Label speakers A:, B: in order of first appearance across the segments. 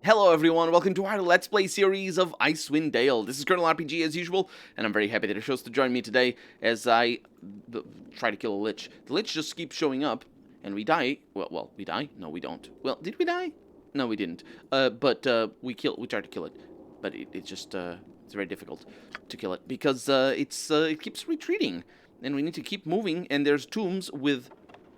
A: Hello everyone, welcome to our Let's Play series of Icewind Dale. This is Colonel RPG as usual, and I'm very happy that you chose to join me today as I try to kill a Lich. The Lich just keeps showing up, and we die. Well, we die? No, we don't. Well, did we die? No, we didn't. But we tried to kill it. But it's very difficult to kill it, because it keeps retreating, and we need to keep moving, and there's tombs with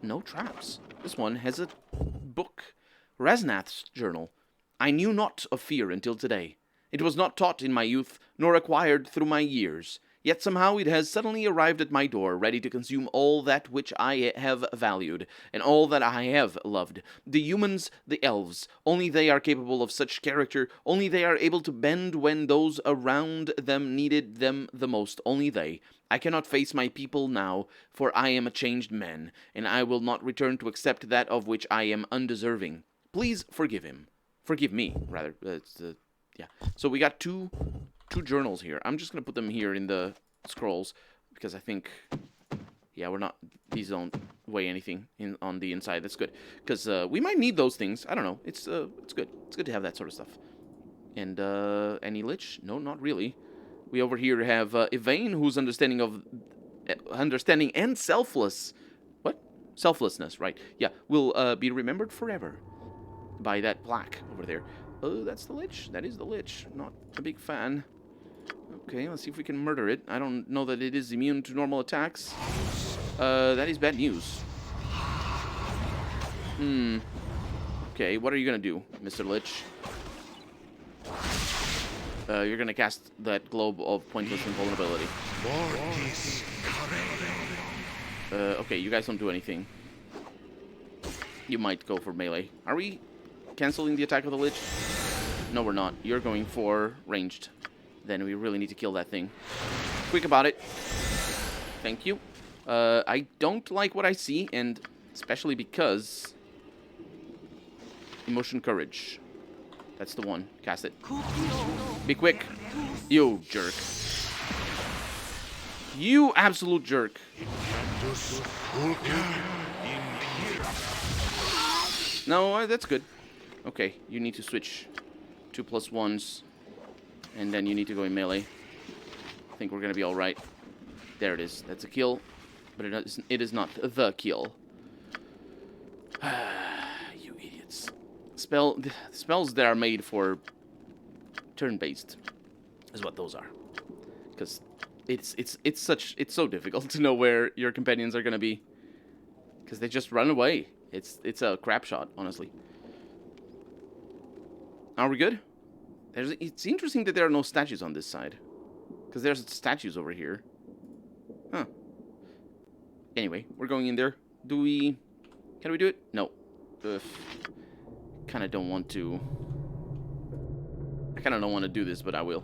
A: no traps. This one has a book. Resnath's journal. I knew not of fear until today. It was not taught in my youth, nor acquired through my years. Yet somehow it has suddenly arrived at my door, ready to consume all that which I have valued, and all that I have loved. The humans, the elves, only they are capable of such character, only they are able to bend when those around them needed them the most, only they. I cannot face my people now, for I am a changed man, and I will not return to accept that of which I am undeserving. Please forgive him. Forgive me, rather. Yeah. So we got two journals here. I'm just gonna put them here in the scrolls because I think, yeah, we're not. These don't weigh anything on the inside. That's good because we might need those things. I don't know. It's good. It's good to have that sort of stuff. And any Lich? No, not really. We over here have Yvain, who's understanding and selfless. What? Selflessness, right? Yeah, will be remembered forever by that plaque over there. Oh, that's the Lich. That is the Lich. Not a big fan. Okay, let's see if we can murder it. I don't know that it is immune to normal attacks. That is bad news. Okay, what are you gonna do, Mr. Lich? You're gonna cast that globe of pointless invulnerability. Okay, you guys don't do anything. You might go for melee. Are we canceling the attack of the Lich? No, we're not. You're going for ranged. Then we really need to kill that thing. Quick about it. Thank you. I don't like what I see, and especially because... Emotion Courage. That's the one. Cast it. Be quick. You jerk. You absolute jerk. No, that's good. Okay, you need to switch 2+1s, and then you need to go in melee. I think we're gonna be all right. There it is. That's a kill, but it is not the kill. You idiots. Spells that are made for turn-based is what those are, because it's so difficult to know where your companions are gonna be, because they just run away. It's a crap shot, honestly. Are we good? It's interesting that there are no statues on this side, because there's statues over here. Huh. Anyway, we're going in there. Can we do it? No. Kind of don't want to. I kind of don't want to do this, but I will.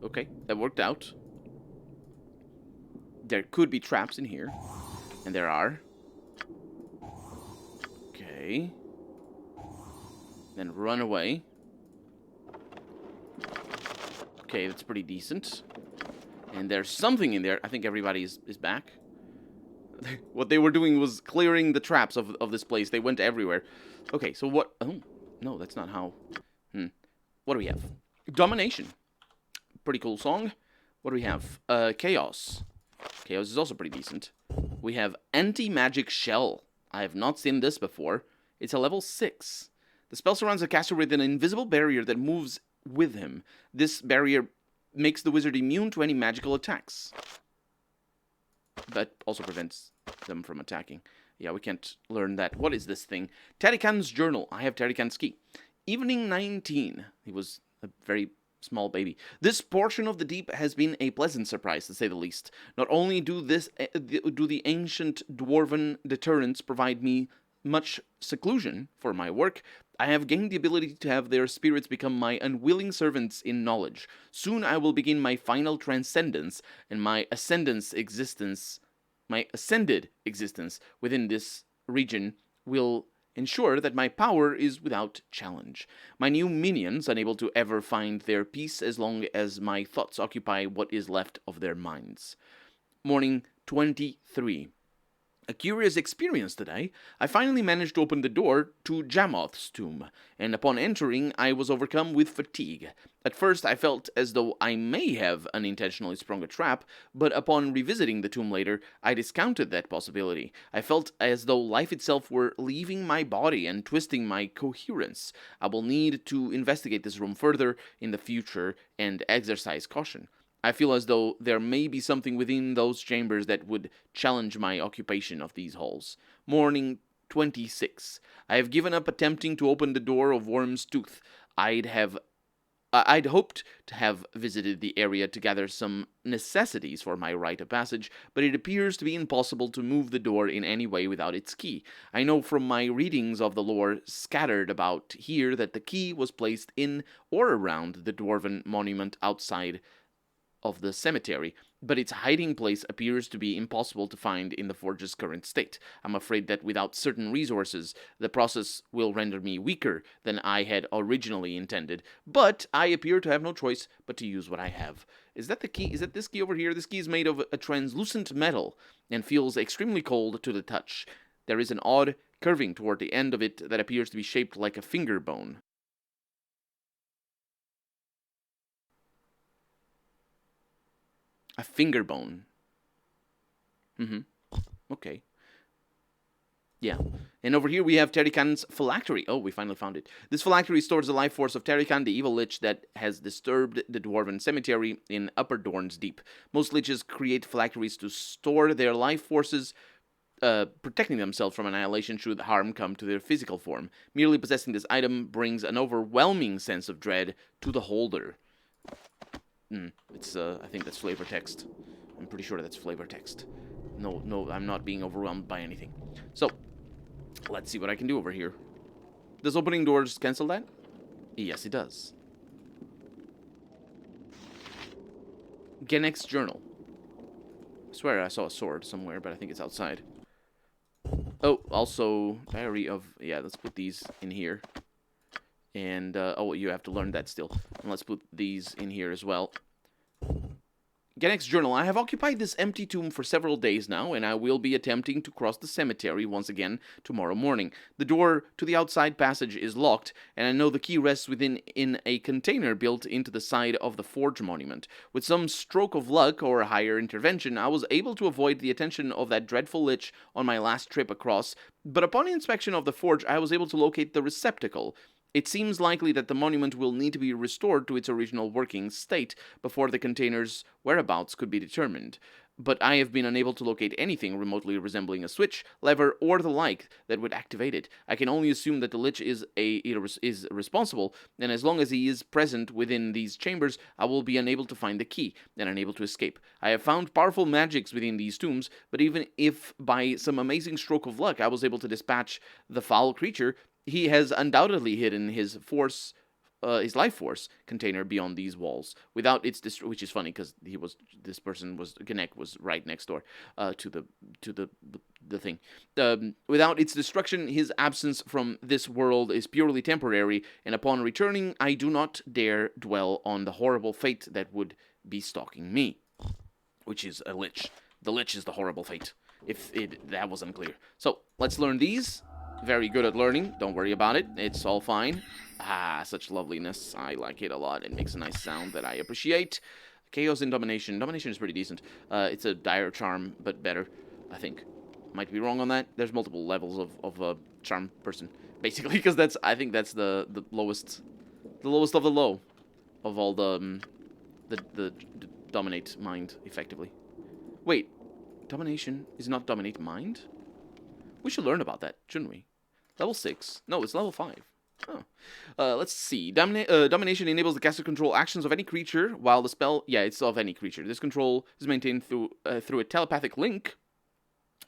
A: Okay, that worked out. There could be traps in here, and there are. Okay. Then run away. Okay, that's pretty decent. And there's something in there. I think everybody is back. What they were doing was clearing the traps of this place. They went everywhere. Okay, so what... Oh, no, that's not how... What do we have? Domination. Pretty cool song. What do we have? Chaos. Chaos is also pretty decent. We have Anti-Magic Shell. I have not seen this before. It's a level 6. The spell surrounds the caster with an invisible barrier that moves with him. This barrier makes the wizard immune to any magical attacks, but also prevents them from attacking. Yeah, we can't learn that. What is this thing? Tarikan's journal. I have Tarikan's key. Evening 19. He was a very small baby. This portion of the deep has been a pleasant surprise, to say the least. Not only do the ancient dwarven deterrents provide me much seclusion for my work, I have gained the ability to have their spirits become my unwilling servants in knowledge. Soon I will begin my final transcendence, and my ascended existence within this region will ensure that my power is without challenge. My new minions, unable to ever find their peace as long as my thoughts occupy what is left of their minds. Morning 23. A curious experience today. I finally managed to open the door to Jamoth's tomb, and upon entering, I was overcome with fatigue. At first, I felt as though I may have unintentionally sprung a trap, but upon revisiting the tomb later, I discounted that possibility. I felt as though life itself were leaving my body and twisting my coherence. I will need to investigate this room further in the future and exercise caution. I feel as though there may be something within those chambers that would challenge my occupation of these halls. Morning 26. I have given up attempting to open the door of Worm's Tooth. I'd hoped to have visited the area to gather some necessities for my rite of passage, but it appears to be impossible to move the door in any way without its key. I know from my readings of the lore scattered about here that the key was placed in or around the Dwarven monument outside of the cemetery, but its hiding place appears to be impossible to find in the forge's current state. I'm afraid that without certain resources, the process will render me weaker than I had originally intended, but I appear to have no choice but to use what I have. Is that the key? Is that this key over here? This key is made of a translucent metal and feels extremely cold to the touch. There is an odd curving toward the end of it that appears to be shaped like a finger bone. A finger bone. Okay. Yeah. And over here we have Terrikan's phylactery. Oh, we finally found it. This phylactery stores the life force of Terrikan, the evil lich that has disturbed the Dwarven cemetery in Upper Dorn's Deep. Most liches create phylacteries to store their life forces, protecting themselves from annihilation should harm come to their physical form. Merely possessing this item brings an overwhelming sense of dread to the holder. I think that's flavor text. I'm pretty sure that's flavor text. No, I'm not being overwhelmed by anything. So, let's see what I can do over here. Does opening doors cancel that? Yes, it does. Genek's journal. I swear I saw a sword somewhere, but I think it's outside. Oh, also, diary of... Yeah, let's put these in here. And, oh, you have to learn that still. And let's put these in here as well. Genek's journal. I have occupied this empty tomb for several days now, and I will be attempting to cross the cemetery once again tomorrow morning. The door to the outside passage is locked, and I know the key rests in a container built into the side of the forge monument. With some stroke of luck or a higher intervention, I was able to avoid the attention of that dreadful lich on my last trip across, but upon inspection of the forge, I was able to locate the receptacle. It seems likely that the monument will need to be restored to its original working state before the container's whereabouts could be determined. But I have been unable to locate anything remotely resembling a switch, lever, or the like that would activate it. I can only assume that the Lich is responsible, and as long as he is present within these chambers, I will be unable to find the key, and unable to escape. I have found powerful magics within these tombs, but even if by some amazing stroke of luck I was able to dispatch the foul creature, he has undoubtedly hidden his life force container beyond these walls. Without its which is funny because Genek was right next door to the thing. Without its destruction, his absence from this world is purely temporary, and upon returning, I do not dare dwell on the horrible fate that would be stalking me, which is a lich. The lich is the horrible fate. If that was unclear. So let's learn these. Very good at learning. Don't worry about it. It's all fine. Ah, such loveliness. I like it a lot. It makes a nice sound that I appreciate. Chaos and Domination. Domination is pretty decent. It's a dire charm, but better, I think. Might be wrong on that. There's multiple levels of a charm person, basically, because I think that's the lowest of the low of all the dominate mind, effectively. Wait, domination is not dominate mind? We should learn about that, shouldn't we? Level 6. No, it's level 5. Oh. Let's see. Domination enables the caster control actions of any creature, while the spell... Yeah, it's of any creature. This control is maintained through a telepathic link.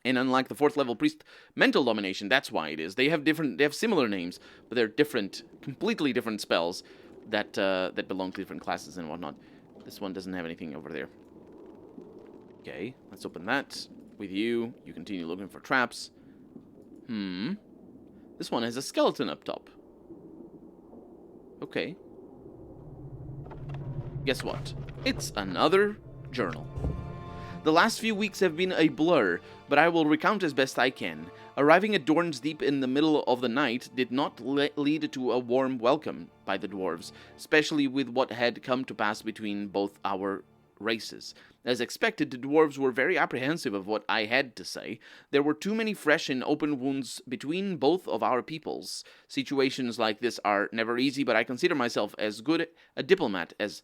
A: And unlike the 4th level priest, mental domination, that's why it is. They have similar names, but they're different, completely different spells that belong to different classes and whatnot. This one doesn't have anything over there. Okay, let's open that. With you continue looking for traps. This one has a skeleton up top. Okay. Guess what? It's another journal. The last few weeks have been a blur, but I will recount as best I can. Arriving at Dorn's Deep in the middle of the night did not lead to a warm welcome by the dwarves, especially with what had come to pass between both our races. As expected, the dwarves were very apprehensive of what I had to say. There were too many fresh and open wounds between both of our peoples. Situations like this are never easy, but I consider myself as good a diplomat as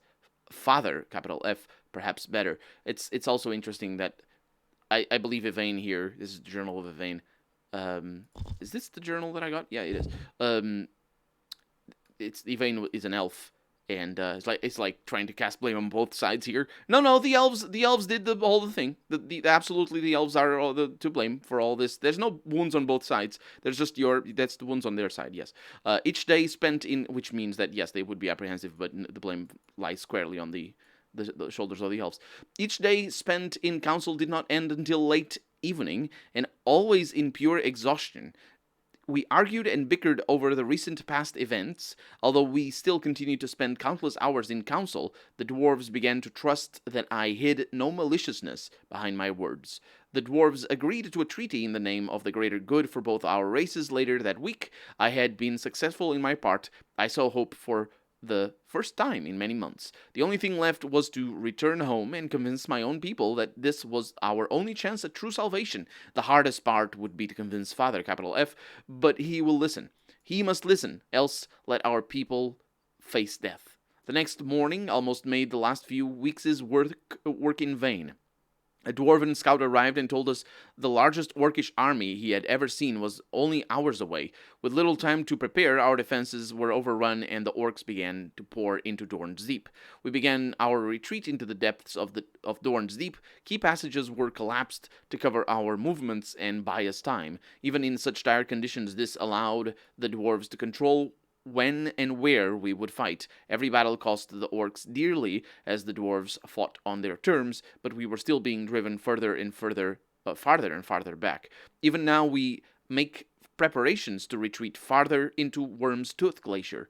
A: father, capital F, perhaps better. It's also interesting that I believe Yvain here, this is the Journal of Yvain. Is this the journal that I got? Yeah, it is. It's Yvain is an elf. And it's like trying to cast blame on both sides here. No, the elves did the whole thing. Absolutely the elves are all to blame for all this. There's no wounds on both sides. There's just that's the wounds on their side. Yes. Each day spent in, which means that yes, they would be apprehensive, but the blame lies squarely on the shoulders of the elves. Each day spent in council did not end until late evening, and always in pure exhaustion. We argued and bickered over the recent past events. Although we still continued to spend countless hours in council, the dwarves began to trust that I hid no maliciousness behind my words. The dwarves agreed to a treaty in the name of the greater good for both our races later that week. I had been successful in my part. I saw hope for the first time in many months. The only thing left was to return home and convince my own people that this was our only chance at true salvation. The hardest part would be to convince Father, capital F, but he will listen. He must listen, else let our people face death. The next morning almost made the last few weeks' work in vain. A Dwarven scout arrived and told us the largest orcish army he had ever seen was only hours away. With little time to prepare, our defenses were overrun and the orcs began to pour into Dorn's Deep. We began our retreat into the depths of Dorn's Deep. Key passages were collapsed to cover our movements and buy us time. Even in such dire conditions, this allowed the dwarves to control when and where we would fight. Every battle cost the orcs dearly as the dwarves fought on their terms, but we were still being driven farther and farther back. Even now we make preparations to retreat farther into Worm's Tooth Glacier.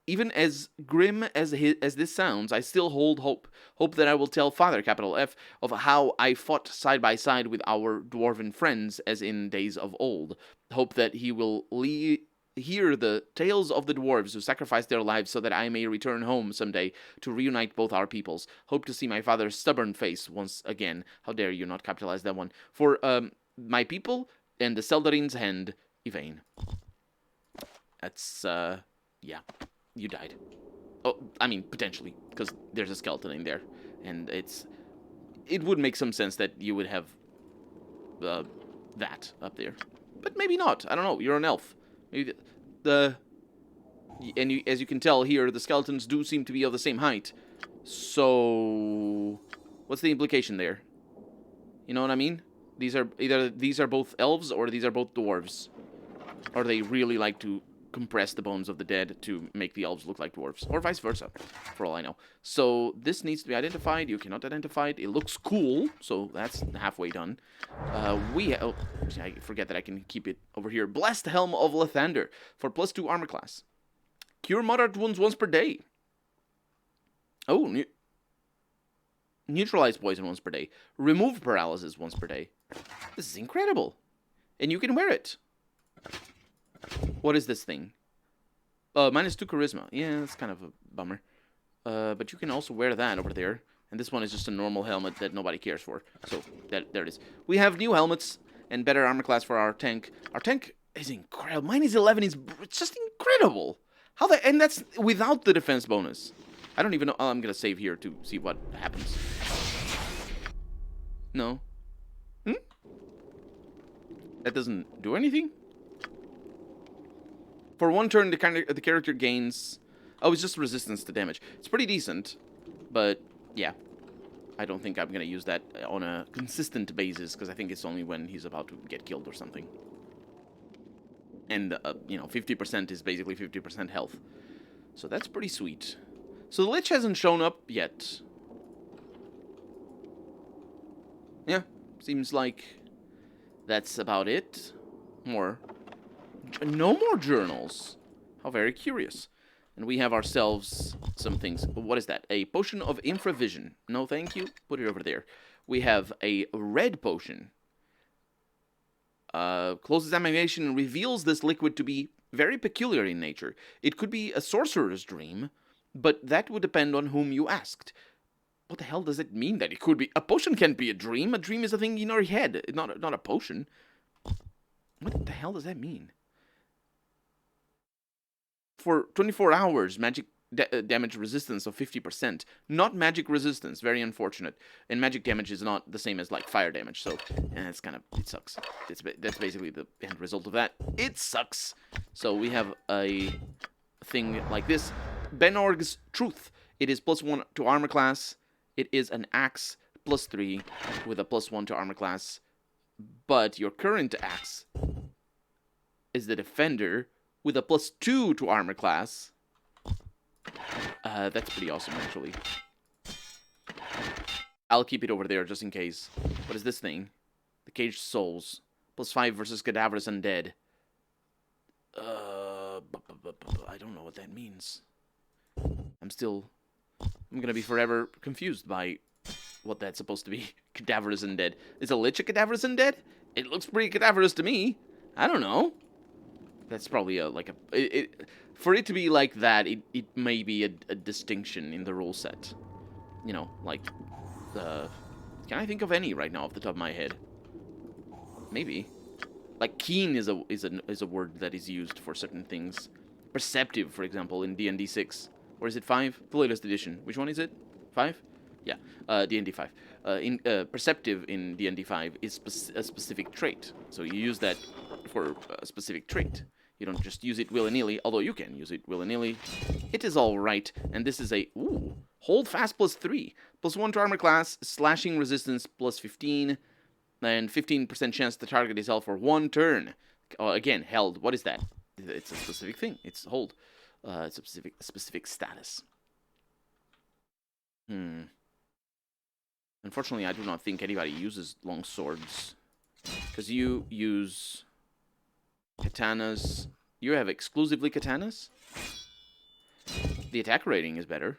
A: Even as grim as this sounds, I still hold hope. Hope that I will tell Father, capital F, of how I fought side by side with our dwarven friends as in days of old. Hope that he will hear the tales of the dwarves who sacrificed their lives so that I may return home someday to reunite both our peoples. Hope to see my father's stubborn face once again. How dare you not capitalize that one. For my people and the Seldarin's hand, Yvain. That's, yeah. You died. Oh, I mean, potentially, because there's a skeleton in there. And it would make some sense that you would have that up there. But maybe not. I don't know. You're an elf. Maybe as you can tell here, the skeletons do seem to be of the same height. So, what's the implication there? You know what I mean? These are both elves or these are both dwarves. Or they really like to compress the bones of the dead to make the elves look like dwarves, or vice versa, for all I know. So this needs to be identified. You cannot identify it. It looks cool, so that's halfway done. I forget that I can keep it over here. Blessed Helm of Lathander for +2 armor class. Cure moderate wounds once per day. Oh, neutralize poison once per day. Remove paralysis once per day. This is incredible, and you can wear it. What is this thing? -2 charisma. Yeah, that's kind of a bummer. But you can also wear that over there. And this one is just a normal helmet that nobody cares for. So, there it is. We have new helmets and better armor class for our tank. Our tank is incredible. Mine is 11. It's just incredible. And that's without the defense bonus. I don't even know. Oh, I'm going to save here to see what happens. No. That doesn't do anything? For one turn, the character gains... Oh, it's just resistance to damage. It's pretty decent, but yeah. I don't think I'm going to use that on a consistent basis, because I think it's only when he's about to get killed or something. And, 50% is basically 50% health. So that's pretty sweet. So the Lich hasn't shown up yet. Yeah, seems like that's about it. No more journals. How very curious. And we have ourselves some things. What is that? A potion of infravision. No, thank you. Put it over there. We have a red potion. Close examination reveals this liquid to be very peculiar in nature. It could be a sorcerer's dream, but that would depend on whom you asked. What the hell does it mean that it could be? A potion can't be a dream. A dream is a thing in your head, not a potion. What the hell does that mean? For 24 hours, magic damage resistance of 50%. Not magic resistance, very unfortunate. And magic damage is not the same as, like, fire damage, so it's kind of, it sucks. That's basically the end result of that. It sucks. So we have a thing like this. Benorg's Truth. It is +1 to armor class. It is an axe +3 with a +1 to armor class. But your current axe is the Defender with a +2 to armor class. That's pretty awesome, actually. I'll keep it over there just in case. What is this thing? The Caged Souls. +5 versus Cadaverous Undead. I don't know what that means. I'm gonna be forever confused by what that's supposed to be. Cadaverous Undead. Is a Lich a Cadaverous Undead? It looks pretty cadaverous to me. I don't know. That's probably for it to be like that, it may be a distinction in the rule set. You know, like, can I think of any right now off the top of my head? Maybe. Like, keen is a word that is used for certain things. Perceptive, for example, in D&D 6. Or is it 5? The latest edition. Which one is it? 5? Yeah, D&D 5. Perceptive in D&D 5 is a specific trait. So you use that for a specific trait. You don't just use it willy-nilly, although you can use it willy-nilly. It is alright, and this is a, hold fast +3. +1 to armor class, slashing resistance +15, and 15% chance the target is held for 1 turn. Again, held, what is that? It's a specific thing, it's hold. It's a specific status. Unfortunately, I do not think anybody uses long swords. Because you use katanas. You have exclusively katanas? The attack rating is better.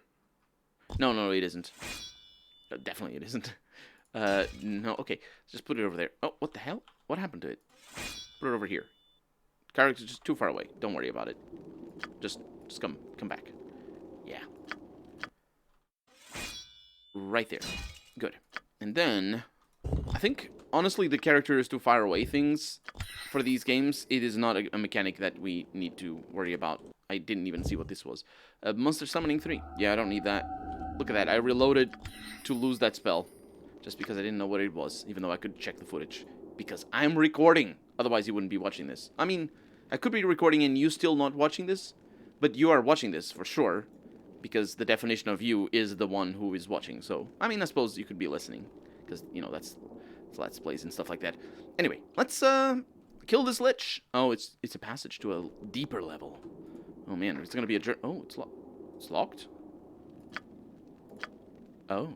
A: No, it isn't. Definitely it isn't. No, okay. Just put it over there. Oh, what the hell? What happened to it? Put it over here. Character's just too far away. Don't worry about it. Just come back. Yeah. Right there. Good. And then, I think, honestly, the character is too far away things for these games. It is not a mechanic that we need to worry about. I didn't even see what this was. Monster Summoning 3. Yeah, I don't need that. Look at that. I reloaded to lose that spell. Just because I didn't know what it was. Even though I could check the footage. Because I'm recording. Otherwise, you wouldn't be watching this. I mean, I could be recording and you still not watching this. But you are watching this for sure. Because the definition of you is the one who is watching. So, I mean, I suppose you could be listening. Because, you know, that's Let's Plays and stuff like that. Anyway, let's kill this Lich. Oh, it's a passage to a deeper level. Oh, man, it's going to be a... Oh, it's locked? Oh.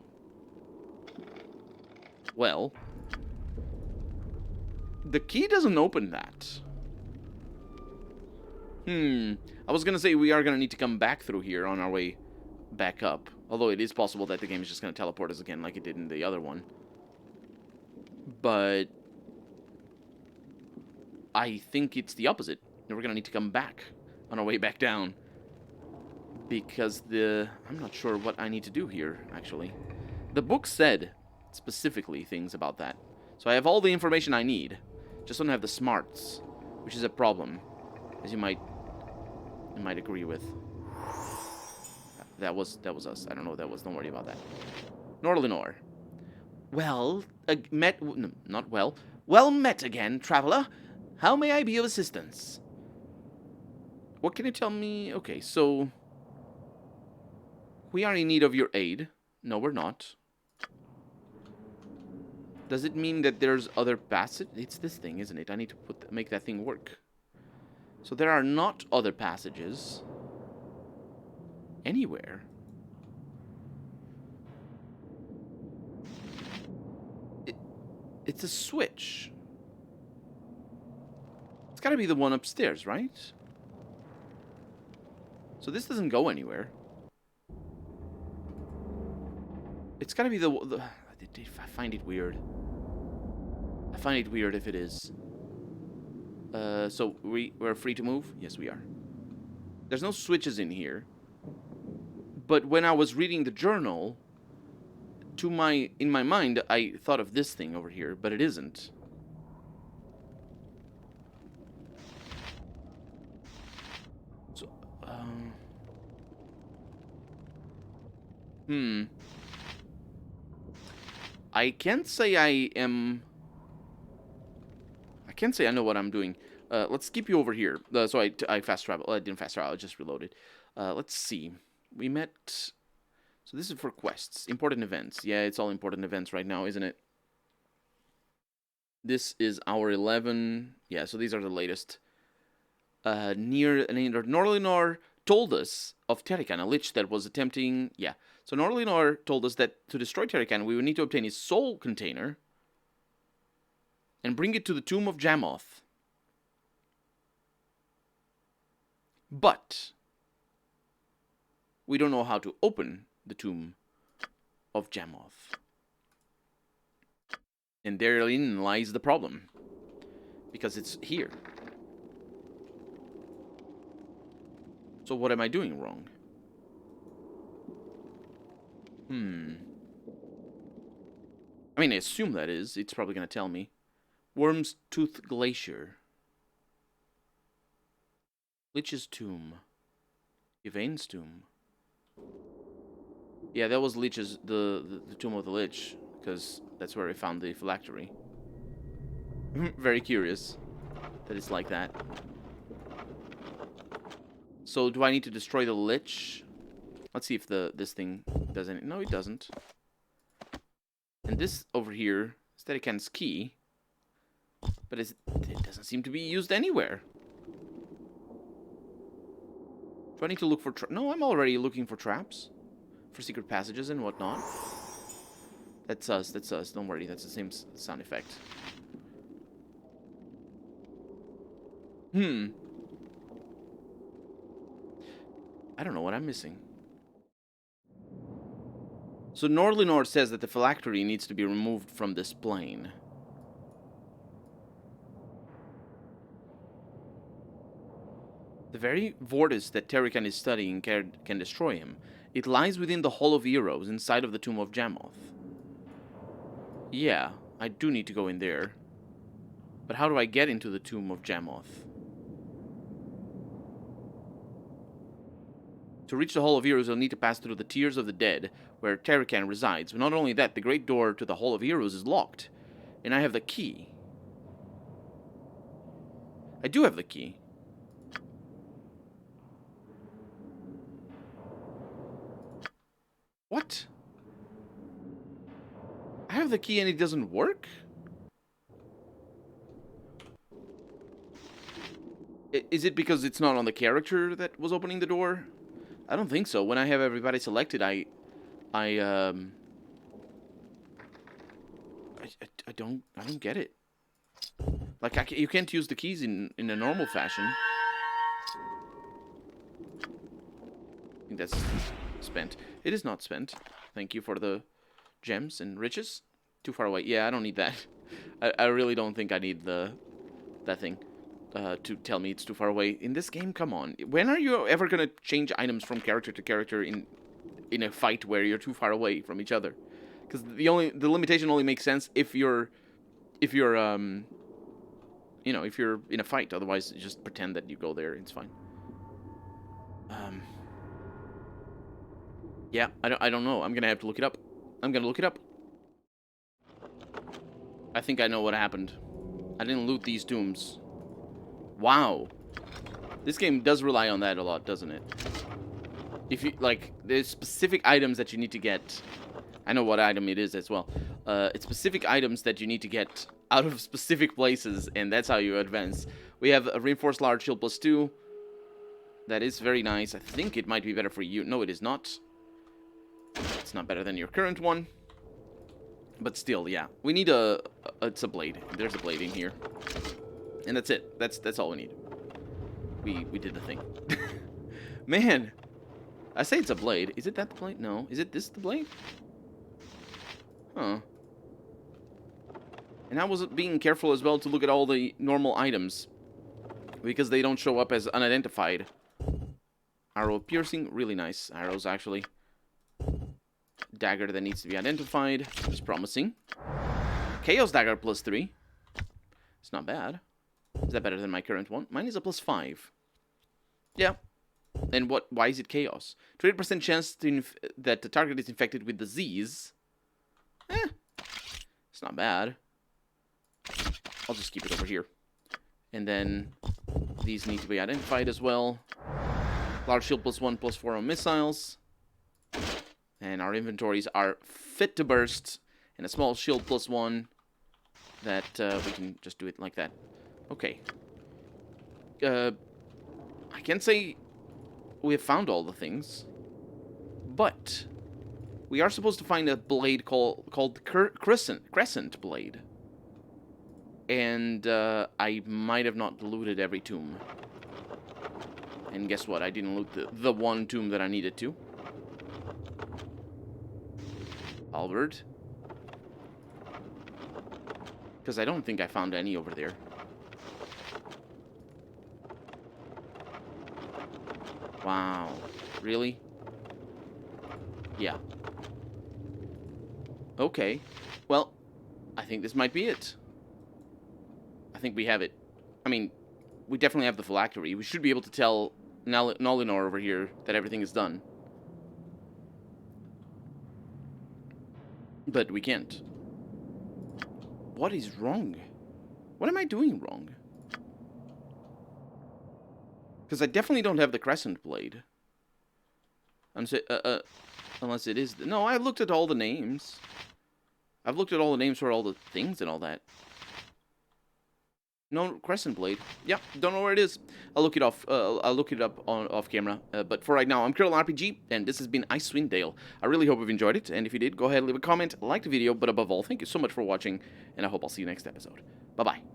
A: Well. The key doesn't open that. I was going to say we are going to need to come back through here on our way back up. Although it is possible that the game is just going to teleport us again like it did in the other one. But I think it's the opposite. We're going to need to come back on our way back down. Because I'm not sure what I need to do here, actually. The book said specifically things about that. So I have all the information I need. Just don't have the smarts, which is a problem. As you might agree with. That was us. I don't know what that was. Don't worry about that. Norlinor. Well, not well. Well met again, traveler. How may I be of assistance? What can you tell me? Okay, so we are in need of your aid. No, we're not. Does it mean that there's other passage? It's this thing, isn't it? I need to make that thing work. So there are not other passages anywhere. It's a switch. It's got to be the one upstairs, right? So this doesn't go anywhere. It's got to be I find it weird. I find it weird if it is. So we're free to move? Yes, we are. There's no switches in here. But when I was reading the journal, in my mind, I thought of this thing over here, but it isn't. So, I can't say I can't say I know what I'm doing. Let's keep you over here. So I fast travel. I didn't fast travel. I just reloaded. Let's see. We met. So this is for quests, important events. Yeah, it's all important events right now, isn't it? This is our 11. Yeah, so these are the latest. Norlinor told us of Terrican, a lich that was attempting. Yeah, so Norlinor told us that to destroy Terrican, we would need to obtain his soul container and bring it to the tomb of Jamoth. But we don't know how to open the tomb of Jamoth. And therein lies the problem. Because it's here. So what am I doing wrong? I mean, I assume that is. It's probably going to tell me. Worm's Tooth Glacier. Lich's Tomb. Yvain's Tomb. Yeah, that was Lich's, the Tomb of the Lich. Because that's where we found the phylactery. Very curious that it's like that. So, do I need to destroy the Lich? Let's see if this thing does anything. No, it doesn't. And this over here, Steadicann's key. But it doesn't seem to be used anywhere. Do I need to look for no, I'm already looking for traps. For secret passages and whatnot. That's us, that's us. Don't worry, that's the same sound effect. I don't know what I'm missing. So Norlinor says that the phylactery needs to be removed from this plane. The very vortex that Terrican is studying can destroy him. It lies within the Hall of Heroes inside of the Tomb of Jamoth. Yeah, I do need to go in there. But how do I get into the Tomb of Jamoth? To reach the Hall of Heroes, you'll need to pass through the Tears of the Dead, where Terrican resides. But not only that, the great door to the Hall of Heroes is locked. And I have the key. I do have the key. What? I have the key and it doesn't work? Is it because it's not on the character that was opening the door? I don't think so. When I have everybody selected, I don't get it. Like you can't use the keys in a normal fashion. I think that's spent. It is not spent. Thank you for the gems and riches. Too far away. Yeah, I don't need that. I really don't think I need that thing to tell me it's too far away. In this game, come on. When are you ever gonna change items from character to character in a fight where you're too far away from each other? Because the limitation only makes sense if you're if you're in a fight. Otherwise, just pretend that you go there. It's fine. Yeah, I don't know. I'm gonna have to look it up. I'm gonna look it up. I think I know what happened. I didn't loot these tombs. Wow. This game does rely on that a lot, doesn't it? If you, like, there's specific items that you need to get. I know what item it is as well. It's specific items that you need to get out of specific places, and that's how you advance. We have a reinforced large shield +2. That is very nice. I think it might be better for you. No, it is not. It's not better than your current one. But still, yeah. We need it's a blade. There's a blade in here. And that's it. That's all we need. We did the thing. Man. I say it's a blade. Is it that the blade? No. Is it this the blade? Huh. And I was being careful as well to look at all the normal items, because they don't show up as unidentified. Arrow of piercing, really nice arrows, actually. Dagger that needs to be identified, is promising. Chaos dagger +3. It's not bad. Is that better than my current one? Mine is a +5. Yeah. And what? Why is it chaos? 20% chance that the target is infected with disease. It's not bad. I'll just keep it over here. And then these need to be identified as well. Large shield +1, +4 on missiles. And our inventories are fit to burst. And a small shield +1 that we can just do it like that. Okay. I can't say we have found all the things, but we are supposed to find a blade called crescent blade. And I might have not looted every tomb. And guess what? I didn't loot the one tomb that I needed to. Albert. Because I don't think I found any over there. Wow. Really? Yeah. Okay. Well, I think this might be it. I think we have it. I mean, we definitely have the phylactery. We should be able to tell Nolinor over here that everything is done. But we can't. What is wrong? What am I doing wrong? Because I definitely don't have the crescent blade. Unless it is... No, I looked at all the names. I've looked at all the names for all the things and all that. No crescent blade. Yeah, don't know where it is. I'll look it off. I'll look it up off camera. But for right now, I'm CurlRPG, and this has been Icewind Dale. I really hope you've enjoyed it, and if you did, go ahead and leave a comment, like the video, but above all, thank you so much for watching, and I hope I'll see you next episode. Bye bye.